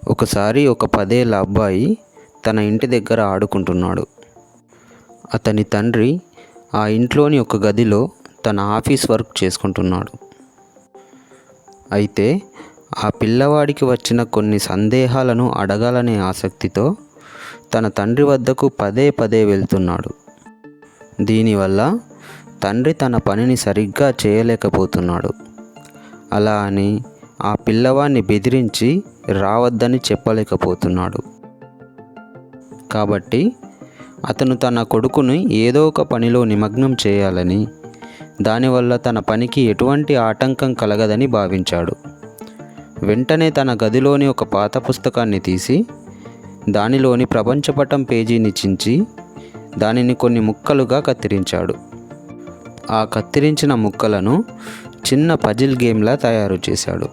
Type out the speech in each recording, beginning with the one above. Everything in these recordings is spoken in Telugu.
ఒకసారి ఒక 10 ఏళ్ల అబ్బాయి తన ఇంటి దగ్గర ఆడుకుంటున్నాడు. అతని తండ్రి ఆ ఇంట్లోని ఒక గదిలో తన ఆఫీస్ వర్క్ చేసుకుంటున్నాడు. అయితే ఆ పిల్లవాడికి వచ్చిన కొన్ని సందేహాలను అడగాలనే ఆసక్తితో తన తండ్రి వద్దకు పదే పదే వెళ్తున్నాడు. దీనివల్ల తండ్రి తన పనిని సరిగ్గా చేయలేకపోతున్నాడు. అలా అని ఆ పిల్లవాడిని బెదిరించి రావద్దని చెప్పలేకపోతున్నాడు. కాబట్టి అతను తన కొడుకుని ఏదో ఒక పనిలో నిమగ్నం చేయాలని, దానివల్ల తన పనికి ఎటువంటి ఆటంకం కలగదని భావించాడు. వెంటనే తన గదిలోని ఒక పాత పుస్తకాన్ని తీసి దానిలోని ప్రపంచపటం పేజీని చించి దానిని కొన్ని ముక్కలుగా కత్తిరించాడు. ఆ కత్తిరించిన ముక్కలను చిన్న పజిల్ గేమ్లా తయారు చేశాడు.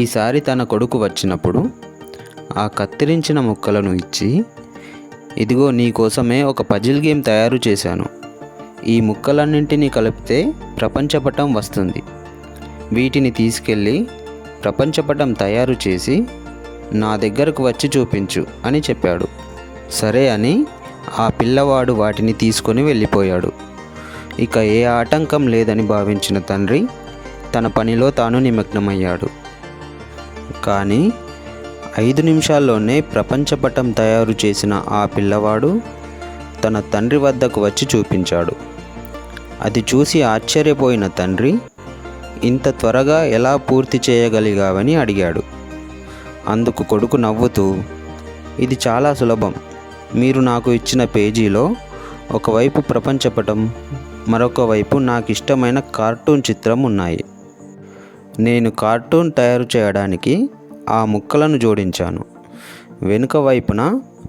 ఈసారి తన కొడుకు వచ్చినప్పుడు ఆ కత్తిరించిన ముక్కలను ఇచ్చి, ఇదిగో నీ కోసమే ఒక పజిల్ గేమ్ తయారు చేశాను. ఈ ముక్కలన్నింటినీ కలిపితే ప్రపంచపటం వస్తుంది. వీటిని తీసుకెళ్ళి ప్రపంచపటం తయారు చేసి నా దగ్గరకు వచ్చి చూపించు అని చెప్పాడు. సరే అని ఆ పిల్లవాడు వాటిని తీసుకొని వెళ్ళిపోయాడు. ఇక ఏ ఆటంకం లేదని భావించిన తండ్రి తన పనిలో తాను నిమగ్నమయ్యాడు. కానీ 5 నిమిషాల్లోనే ప్రపంచపటం తయారు చేసిన ఆ పిల్లవాడు తన తండ్రి వద్దకు వచ్చి చూపించాడు. అది చూసి ఆశ్చర్యపోయిన తండ్రి, ఇంత త్వరగా ఎలా పూర్తి చేయగలిగావని అడిగాడు. అందుకు కొడుకు నవ్వుతూ, ఇది చాలా సులభం. మీరు నాకు ఇచ్చిన పేజీలో ఒకవైపు ప్రపంచపటం, మరొక వైపు నాకు ఇష్టమైన కార్టూన్ చిత్రం ఉన్నాయి. నేను కార్టూన్ తయారు చేయడానికి ఆ ముక్కలను జోడించాను. వెనుక వైపున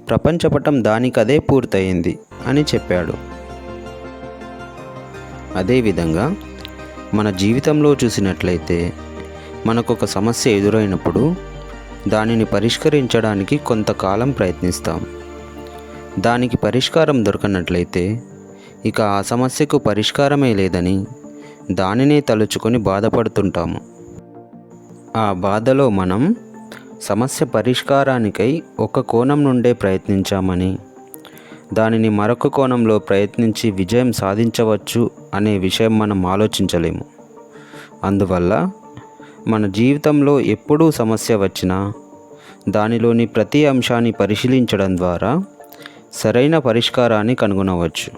ప్రపంచపటం దానికదే పూర్తయింది అని చెప్పాడు. అదేవిధంగా మన జీవితంలో చూసినట్లయితే మనకొక సమస్య ఎదురైనప్పుడు దానిని పరిష్కరించడానికి కొంతకాలం ప్రయత్నిస్తాం. దానికి పరిష్కారం దొరకనట్లయితే ఇక ఆ సమస్యకు పరిష్కారమే లేదని దానినే తలుచుకొని బాధపడుతుంటాము. ఆ బాధలో మనం సమస్య పరిష్కారానికై ఒక కోణం నుండే ప్రయత్నించామని, దానిని మరొక కోణంలో ప్రయత్నించి విజయం సాధించవచ్చు అనే విషయం మనం ఆలోచించలేము. అందువల్ల మన జీవితంలో ఎప్పుడూ సమస్య వచ్చినా దానిలోని ప్రతి అంశాన్ని పరిశీలించడం ద్వారా సరైన పరిష్కారాన్ని కనుగొనవచ్చు.